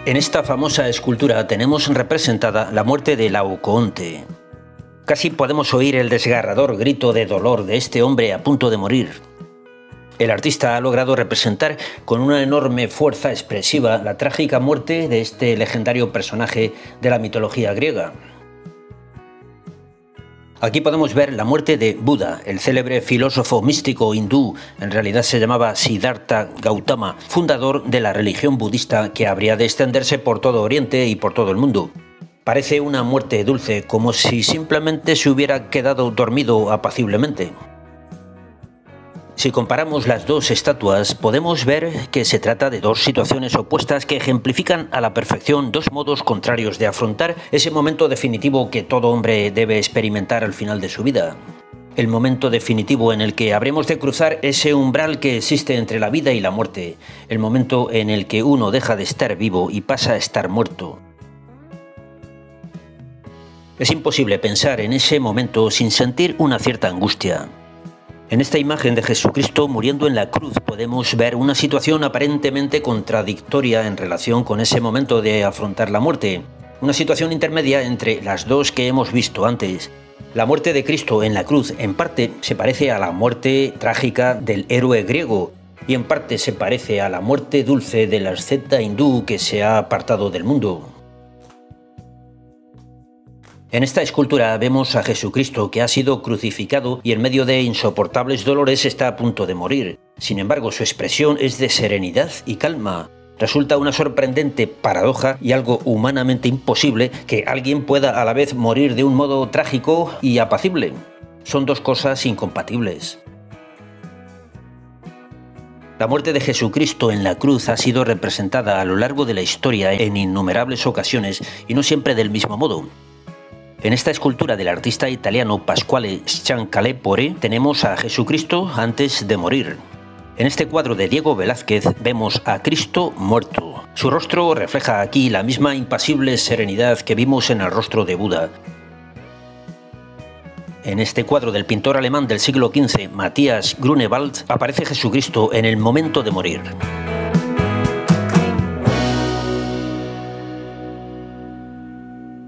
En esta famosa escultura tenemos representada la muerte de Laocoonte. Casi podemos oír el desgarrador grito de dolor de este hombre a punto de morir. El artista ha logrado representar con una enorme fuerza expresiva la trágica muerte de este legendario personaje de la mitología griega. Aquí podemos ver la muerte de Buda, el célebre filósofo místico hindú, en realidad se llamaba Siddhartha Gautama, fundador de la religión budista que habría de extenderse por todo Oriente y por todo el mundo. Parece una muerte dulce, como si simplemente se hubiera quedado dormido apaciblemente. Si comparamos las dos estatuas, podemos ver que se trata de dos situaciones opuestas que ejemplifican a la perfección dos modos contrarios de afrontar ese momento definitivo que todo hombre debe experimentar al final de su vida. El momento definitivo en el que habremos de cruzar ese umbral que existe entre la vida y la muerte, el momento en el que uno deja de estar vivo y pasa a estar muerto. Es imposible pensar en ese momento sin sentir una cierta angustia. En esta imagen de Jesucristo muriendo en la cruz podemos ver una situación aparentemente contradictoria en relación con ese momento de afrontar la muerte, una situación intermedia entre las dos que hemos visto antes. La muerte de Cristo en la cruz en parte se parece a la muerte trágica del héroe griego y en parte se parece a la muerte dulce del asceta hindú que se ha apartado del mundo. En esta escultura vemos a Jesucristo que ha sido crucificado y en medio de insoportables dolores está a punto de morir. Sin embargo, su expresión es de serenidad y calma. Resulta una sorprendente paradoja y algo humanamente imposible que alguien pueda a la vez morir de un modo trágico y apacible. Son dos cosas incompatibles. La muerte de Jesucristo en la cruz ha sido representada a lo largo de la historia en innumerables ocasiones y no siempre del mismo modo. En esta escultura del artista italiano Pasquale Sciancalepore tenemos a Jesucristo antes de morir. En este cuadro de Diego Velázquez vemos a Cristo muerto. Su rostro refleja aquí la misma impasible serenidad que vimos en el rostro de Buda. En este cuadro del pintor alemán del siglo XV, Matthias Grunewald, aparece Jesucristo en el momento de morir.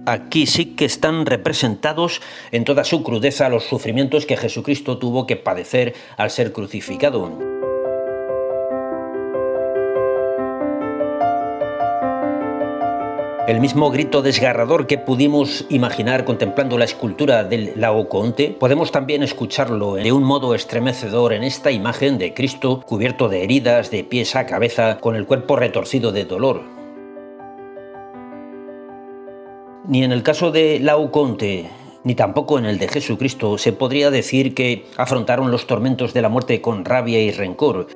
Aquí sí que están representados en toda su crudeza los sufrimientos que Jesucristo tuvo que padecer al ser crucificado. El mismo grito desgarrador que pudimos imaginar contemplando la escultura del Laocoonte, podemos también escucharlo de un modo estremecedor en esta imagen de Cristo cubierto de heridas de pies a cabeza, con el cuerpo retorcido de dolor. Ni en el caso de Laocoonte, ni tampoco en el de Jesucristo, se podría decir que afrontaron los tormentos de la muerte con rabia y rencor.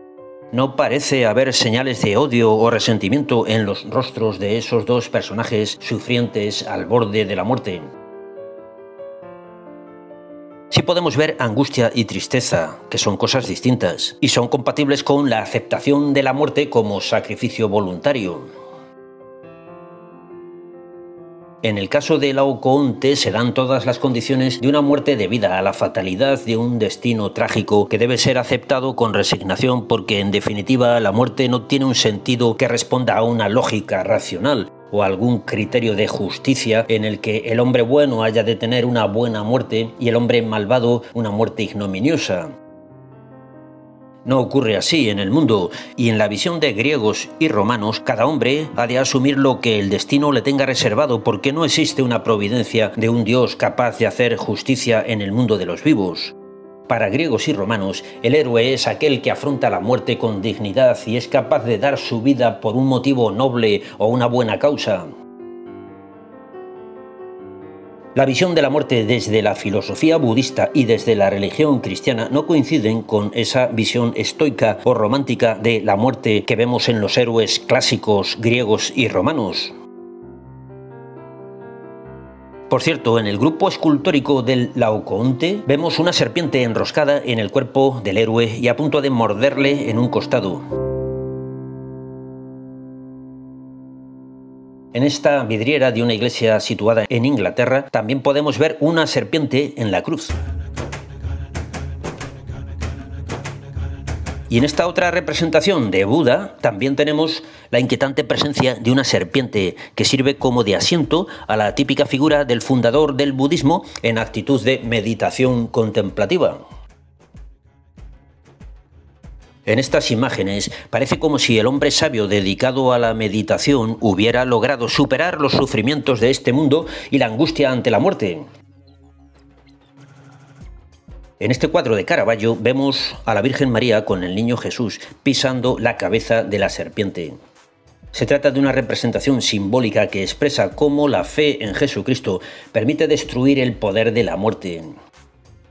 No parece haber señales de odio o resentimiento en los rostros de esos dos personajes sufrientes al borde de la muerte. Sí podemos ver angustia y tristeza, que son cosas distintas, y son compatibles con la aceptación de la muerte como sacrificio voluntario. En el caso de Laocoonte se dan todas las condiciones de una muerte debida a la fatalidad de un destino trágico que debe ser aceptado con resignación porque, en definitiva, la muerte no tiene un sentido que responda a una lógica racional o a algún criterio de justicia en el que el hombre bueno haya de tener una buena muerte y el hombre malvado una muerte ignominiosa. No ocurre así en el mundo, y en la visión de griegos y romanos, cada hombre ha de asumir lo que el destino le tenga reservado, porque no existe una providencia de un Dios capaz de hacer justicia en el mundo de los vivos. Para griegos y romanos, el héroe es aquel que afronta la muerte con dignidad y es capaz de dar su vida por un motivo noble o una buena causa. La visión de la muerte desde la filosofía budista y desde la religión cristiana no coinciden con esa visión estoica o romántica de la muerte que vemos en los héroes clásicos griegos y romanos. Por cierto, en el grupo escultórico del Laocoonte vemos una serpiente enroscada en el cuerpo del héroe y a punto de morderle en un costado. En esta vidriera de una iglesia situada en Inglaterra también podemos ver una serpiente en la cruz. Y en esta otra representación de Buda también tenemos la inquietante presencia de una serpiente que sirve como de asiento a la típica figura del fundador del budismo en actitud de meditación contemplativa. En estas imágenes parece como si el hombre sabio dedicado a la meditación hubiera logrado superar los sufrimientos de este mundo y la angustia ante la muerte. En este cuadro de Caravaggio vemos a la Virgen María con el Niño Jesús pisando la cabeza de la serpiente. Se trata de una representación simbólica que expresa cómo la fe en Jesucristo permite destruir el poder de la muerte.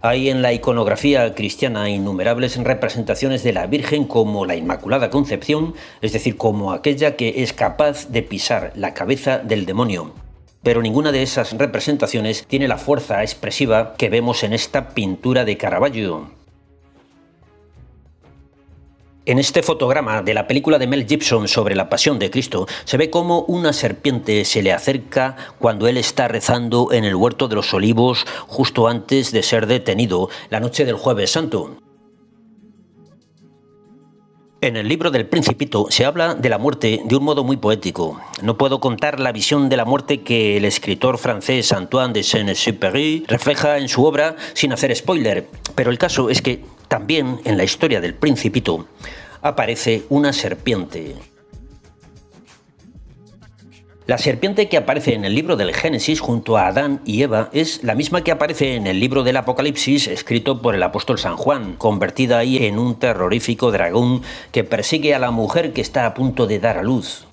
Hay en la iconografía cristiana innumerables representaciones de la Virgen como la Inmaculada Concepción, es decir, como aquella que es capaz de pisar la cabeza del demonio. Pero ninguna de esas representaciones tiene la fuerza expresiva que vemos en esta pintura de Caravaggio. En este fotograma de la película de Mel Gibson sobre la Pasión de Cristo se ve cómo una serpiente se le acerca cuando él está rezando en el Huerto de los Olivos justo antes de ser detenido la noche del Jueves Santo. En el libro del Principito se habla de la muerte de un modo muy poético. No puedo contar la visión de la muerte que el escritor francés Antoine de Saint-Exupéry refleja en su obra sin hacer spoiler, pero el caso es que también en la historia del Principito aparece una serpiente. La serpiente que aparece en el libro del Génesis junto a Adán y Eva es la misma que aparece en el libro del Apocalipsis escrito por el apóstol San Juan, convertida ahí en un terrorífico dragón que persigue a la mujer que está a punto de dar a luz.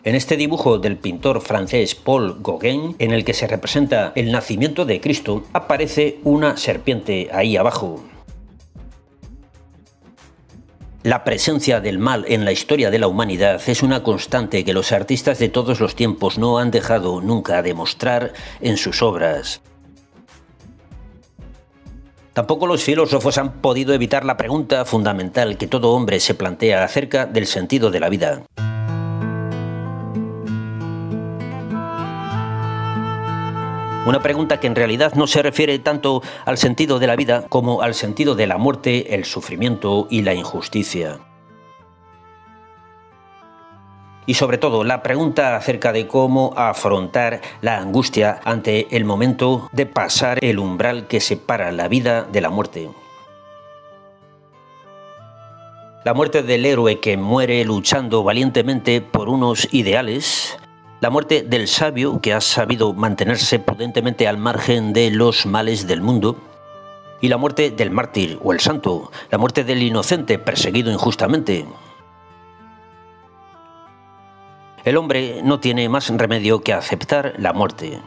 En este dibujo del pintor francés Paul Gauguin, en el que se representa el nacimiento de Cristo, aparece una serpiente ahí abajo. La presencia del mal en la historia de la humanidad es una constante que los artistas de todos los tiempos no han dejado nunca de mostrar en sus obras. Tampoco los filósofos han podido evitar la pregunta fundamental que todo hombre se plantea acerca del sentido de la vida. Una pregunta que en realidad no se refiere tanto al sentido de la vida como al sentido de la muerte, el sufrimiento y la injusticia. Y sobre todo la pregunta acerca de cómo afrontar la angustia ante el momento de pasar el umbral que separa la vida de la muerte. La muerte del héroe que muere luchando valientemente por unos ideales. La muerte del sabio que ha sabido mantenerse prudentemente al margen de los males del mundo. Y la muerte del mártir o el santo, la muerte del inocente perseguido injustamente. El hombre no tiene más remedio que aceptar la muerte.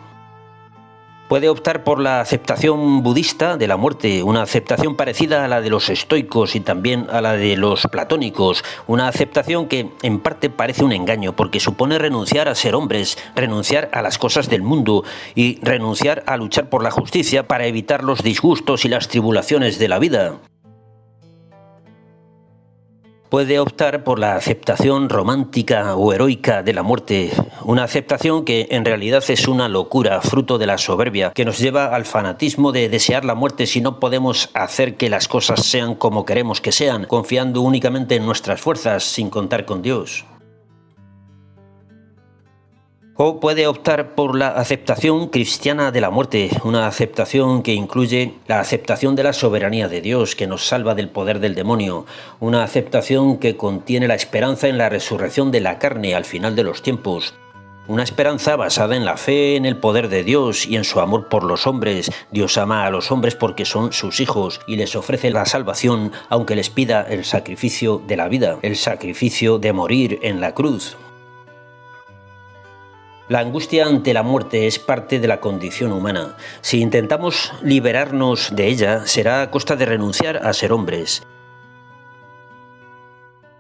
Puede optar por la aceptación budista de la muerte, una aceptación parecida a la de los estoicos y también a la de los platónicos, una aceptación que en parte parece un engaño porque supone renunciar a ser hombres, renunciar a las cosas del mundo y renunciar a luchar por la justicia para evitar los disgustos y las tribulaciones de la vida. Puede optar por la aceptación romántica o heroica de la muerte, una aceptación que en realidad es una locura, fruto de la soberbia, que nos lleva al fanatismo de desear la muerte si no podemos hacer que las cosas sean como queremos que sean, confiando únicamente en nuestras fuerzas, sin contar con Dios. O puede optar por la aceptación cristiana de la muerte, una aceptación que incluye la aceptación de la soberanía de Dios, que nos salva del poder del demonio, una aceptación que contiene la esperanza en la resurrección de la carne al final de los tiempos, una esperanza basada en la fe en el poder de Dios y en su amor por los hombres. Dios ama a los hombres porque son sus hijos y les ofrece la salvación aunque les pida el sacrificio de la vida, el sacrificio de morir en la cruz. La angustia ante la muerte es parte de la condición humana. Si intentamos liberarnos de ella, será a costa de renunciar a ser hombres.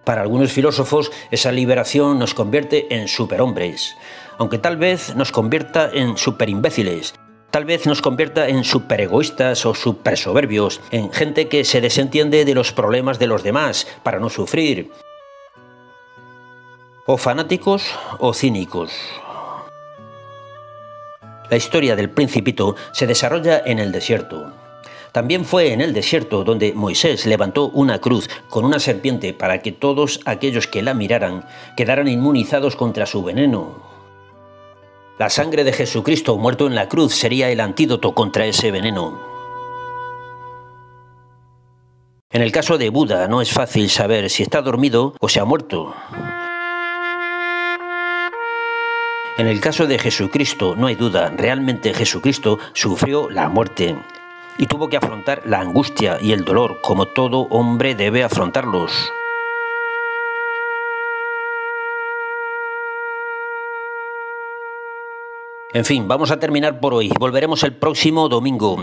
Para algunos filósofos, esa liberación nos convierte en superhombres, aunque tal vez nos convierta en superimbéciles. Tal vez nos convierta en superegoístas o supersoberbios, en gente que se desentiende de los problemas de los demás para no sufrir. O fanáticos o cínicos. La historia del Principito se desarrolla en el desierto. También fue en el desierto donde Moisés levantó una cruz con una serpiente para que todos aquellos que la miraran quedaran inmunizados contra su veneno. La sangre de Jesucristo muerto en la cruz sería el antídoto contra ese veneno. En el caso de Buda no es fácil saber si está dormido o se ha muerto. En el caso de Jesucristo no hay duda, realmente Jesucristo sufrió la muerte y tuvo que afrontar la angustia y el dolor como todo hombre debe afrontarlos. En fin, vamos a terminar por hoy. Volveremos el próximo domingo.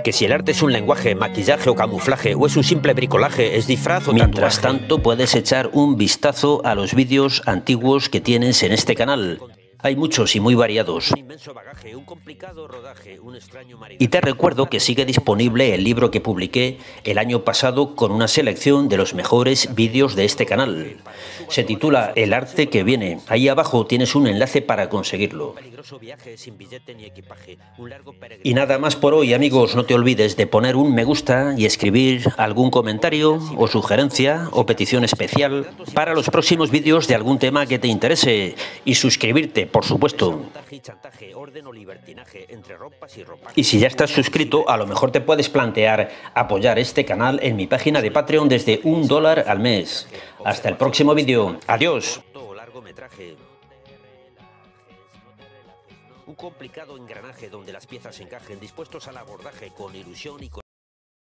Que si el arte es un lenguaje, maquillaje o camuflaje, o es un simple bricolaje, es disfraz o mientras tanto puedes echar un vistazo a los vídeos antiguos que tienes en este canal. Hay muchos y muy variados. Y te recuerdo que sigue disponible el libro que publiqué el año pasado con una selección de los mejores vídeos de este canal. Se titula El arte que viene. Ahí abajo tienes un enlace para conseguirlo. Y nada más por hoy, amigos. No te olvides de poner un me gusta y escribir algún comentario o sugerencia o petición especial para los próximos vídeos de algún tema que te interese. Y suscribirte, por supuesto. Y si ya estás suscrito, a lo mejor te puedes plantear apoyar este canal en mi página de Patreon desde $1 al mes. Hasta el próximo vídeo. Adiós. Un complicado engranaje donde las piezas encajen, dispuestos al abordaje con ilusión y con